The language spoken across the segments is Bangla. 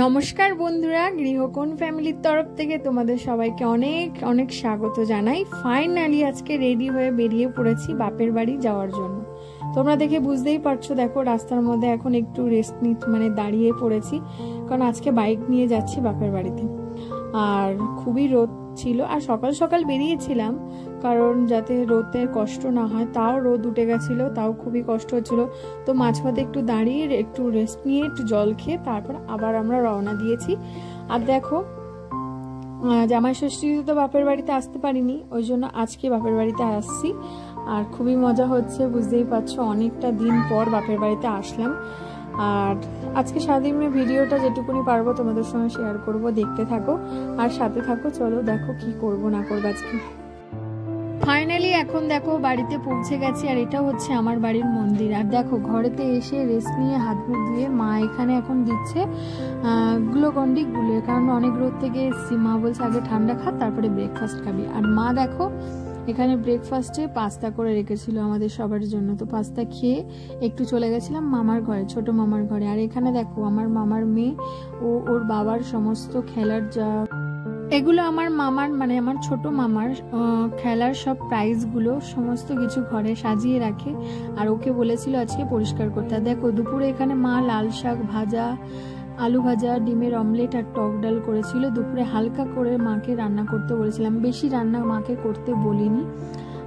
নমস্কার বন্ধুরা, গৃহকোণ ফ্যামিলির তরফ থেকে তোমাদের সবাইকে অনেক অনেক স্বাগত জানাই। ফাইনালি আজকে রেডি হয়ে বেরিয়ে পড়েছি বাপের বাড়ি যাওয়ার জন্য। তোমরা দেখে বুঝতেই পারছো, দেখো রাস্তার মধ্যে এখন একটু রেস্ট মানে দাঁড়িয়ে পড়েছি, কারণ আজকে বাইক নিয়ে যাচ্ছি বাপের বাড়িতে। আর খুবই রোদ ছিল, আর সকাল সকাল বেরিয়েছিলাম কারণ যাতে রোদের কষ্ট না হয়। তাও রোদ উঠে গেছিল, তাও খুবই কষ্ট হচ্ছিল। তো মাঝপথে একটু দাঁড়িয়ে একটু রেস্ট নিয়ে একটু জল খেয়ে তারপর আবার আমরা রওনা দিয়েছি। আর দেখো জামাই ষষ্ঠীতে তো বাপের বাড়িতে আসতে পারিনি, ওই জন্য আজকে বাপের বাড়িতে আসছি। আর খুবই মজা হচ্ছে, বুঝতেই পারছো অনেকটা দিন পর বাপের বাড়িতে আসলাম। আর আজকে সারাদিনের ভিডিওটা যেটুকুনি পারবো তোমাদের সঙ্গে শেয়ার করব, দেখতে থাকো আর সাথে থাকো। চলো দেখো কি করব না করবো আজকে। ফাইনালি এখন দেখো বাড়িতে পৌঁছে গেছি, আর এটা হচ্ছে আমার বাড়ির মন্দির। আর দেখো ঘরেতে এসে রেস্ট নিয়ে হাত মুখ ধুয়ে মা এখানে এখন দিচ্ছে গ্লুকন্ডি গুলে, কারণ অনেক রোদ থেকে এসছি। মা বলছে আগে ঠান্ডা খা, তারপরে ব্রেকফাস্ট খাবি। আর মা দেখো এখানে ব্রেকফাস্টে পাস্তা করে রেখেছিল আমাদের সবার জন্য। তো পাস্তা খেয়ে একটু চলে গেছিলাম মামার ঘরে, ছোট মামার ঘরে। আর এখানে দেখো আমার মামার মেয়ে ও ওর বাবার সমস্ত খেলার যা, এগুলো আমার মামার মানে আমার ছোট মামার খেলার সব প্রাইজগুলো সমস্ত কিছু ঘরে সাজিয়ে রাখে। আর ওকে বলেছিল আজকে পরিষ্কার করতে। আর দেখো দুপুরে এখানে মা লাল শাক ভাজা, আলু ভাজা, ডিমের অমলেট আর টক ডাল করেছিল। দুপুরে হালকা করে মাকে রান্না করতে বলেছিলাম, বেশি রান্না মাকে করতে বলিনি।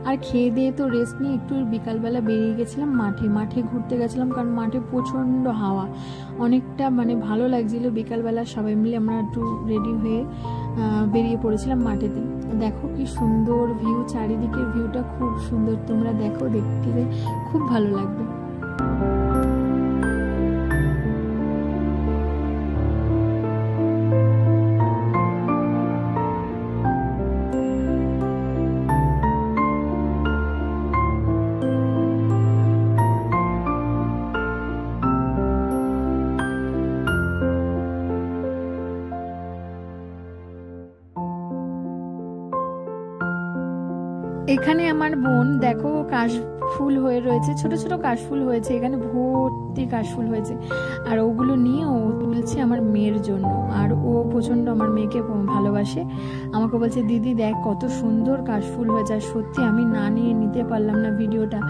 আর খেয়ে দিয়ে তো রেস্ট নিয়ে একটু বিকালবেলা বেরিয়ে গেছিলাম মাঠে ঘুরতে গেছিলাম, কারণ মাঠে প্রচণ্ড হাওয়া, অনেকটা মানে ভালো লাগছিল। বিকালবেলা সবাই মিলে আমরা একটু রেডি হয়ে বেরিয়ে পড়েছিলাম মাঠেতে। দেখো কি সুন্দর ভিউ, চারিদিকের ভিউটা খুব সুন্দর। তোমরা দেখো, দেখতে খুব ভালো লাগবে। এখানে আমার বোন দেখো কাশফুল হয়ে রয়েছে, ছোট ছোট কাশফুল হয়েছে, এখানে ভর্তি কাশফুল হয়েছে। আর ওগুলো নিয়ে ও তুলছে আমার মেয়ের জন্য। আর ও প্রচন্ড আমার মেয়েকে ভালোবাসে, আমাকে বলছে দিদি দেখ কত সুন্দর কাশফুল হয়েছে। আর সত্যি আমি না নিয়ে নিতে পারলাম না ভিডিওটা,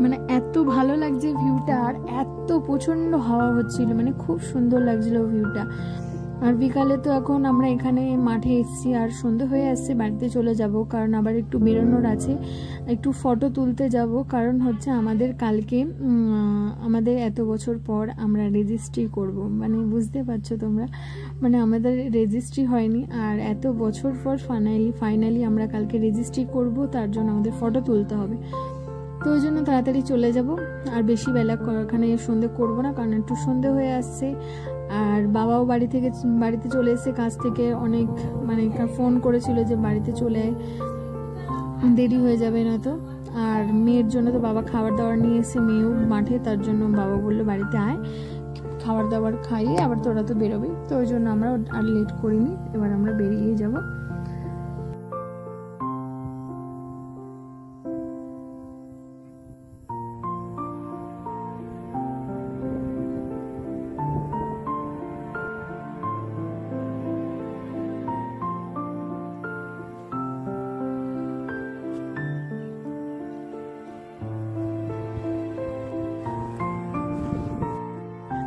মানে এত ভালো লাগছে ভিউটা, আর এত প্রচন্ড হাওয়া হচ্ছিল, মানে খুব সুন্দর লাগছিল ভিউটা। আর বিকালে তো এখন আমরা এখানে মাঠে এসেছি, আর সন্ধ্যে হয়ে আসছে, বাড়িতে চলে যাব, কারণ আবার একটু বেরোনোর আছে, একটু ফটো তুলতে যাব। কারণ হচ্ছে আমাদের কালকে আমাদের এত বছর পর আমরা রেজিস্ট্রি করব, মানে বুঝতে পারছো তোমরা, মানে আমাদের রেজিস্ট্রি হয়নি, আর এত বছর পর ফাইনালি আমরা কালকে রেজিস্ট্রি করব, তার জন্য আমাদের ফটো তুলতে হবে। তো ওই জন্য তাড়াতাড়ি চলে যাব, আর বেশি বেলা এখানে সন্ধে করব না, কারণ একটু সন্ধে হয়ে আসছে। আর বাবাও বাড়িতে চলে এসে কাজ থেকে অনেক মানে ফোন করেছিল যে বাড়িতে চলে দেরি হয়ে যাবে না তো। আর মেয়ের জন্য তো বাবা খাবার দাবার নিয়ে এসে, মেয়েও মাঠে, তার জন্য বাবা বললো বাড়িতে আয়, খাবার দাবার খাইয়ে আবার তোরা তো বেরোবি। তো ওই জন্য আমরা আর লেট করিনি, এবার আমরা বেরিয়ে যাব।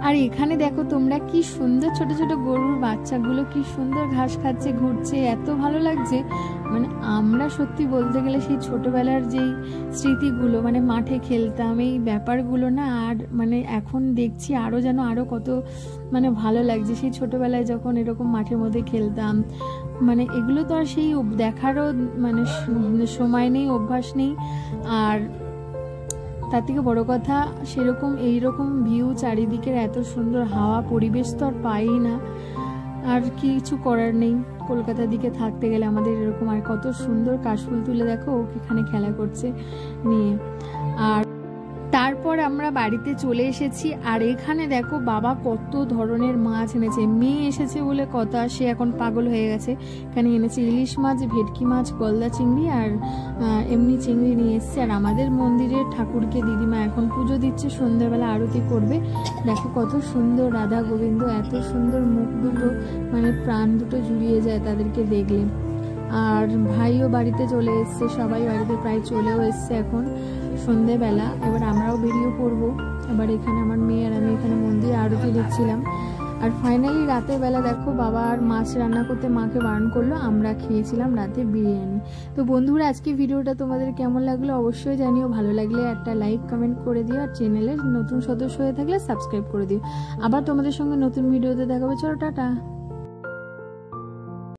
আর এখানে দেখো তোমরা কি সুন্দর ছোট ছোট গরুর বাচ্চাগুলো কি সুন্দর ঘাস খাচ্ছে, ঘুরছে, এত ভালো লাগছে। মানে আমরা সত্যি বলতে গেলে সেই ছোটবেলার যেই স্মৃতিগুলো, মানে মাঠে খেলতাম, এই ব্যাপারগুলো না, আর মানে এখন দেখছি আরো যেন আরো কত মানে ভালো লাগছে। সেই ছোটবেলায় যখন এরকম মাঠের মধ্যে খেলতাম, মানে এগুলো তো আর সেই দেখারও মানে সময় নেই, অভ্যাস নেই। আর তার থেকে বড় কথা সেরকম এইরকম ভিউ, চারিদিকের এত সুন্দর হাওয়া, পরিবেশ তো আর পাই না। আর কিছু করার নেই, কলকাতার দিকে থাকতে গেলে আমাদের এরকম। আর কত সুন্দর কাশফুল তুলে দেখো, ওকে এখানে খেলা করছে নিয়ে। আর তারপর আমরা আমরা বাড়িতে চলে এসেছি। আর এখানে দেখো বাবা কত ধরনের মাছ এনেছে। মেয়ে এসেছে বলে কথা, সে এখন পাগল হয়ে গেছে। এখানে এনেছে ইলিশ মাছ, ভেটকি মাছ, গলদা চিংড়ি আর এমনি চিংড়ি নিয়ে এসছে। আর আমাদের মন্দিরের ঠাকুরকে দিদিমা এখন পুজো দিচ্ছে, সন্ধ্যাবেলা আরতি করবে। দেখো কত সুন্দর রাধা গোবিন্দ, এত সুন্দর মুখ দুটো, মানে প্রাণ দুটো জুড়িয়ে যায় তাদেরকে দেখলে। আর ভাইও বাড়িতে চলে এসছে, সবাই বাড়িতে প্রায় চলেও এসছে এখন সন্ধেবেলা। এবার আমরাও বেরিয়ে পড়বো। আবার এখানে আমার মেয়ে আর আমি এখানে মন্দিরে আরতি দেখছিলাম। আর ফাইনালি রাতের বেলা দেখো বাবা আর মাছ রান্না করতে মাকে বারণ করলো, আমরা খেয়েছিলাম রাতে বিরিয়ানি। তো বন্ধুরা, আজকে ভিডিওটা তোমাদের কেমন লাগলো অবশ্যই জানিও। ভালো লাগলে একটা লাইক কমেন্ট করে দিও, আর চ্যানেলের নতুন সদস্য হয়ে থাকলে সাবস্ক্রাইব করে দিও। আবার তোমাদের সঙ্গে নতুন ভিডিওতে দেখাবো। চলো টাটা।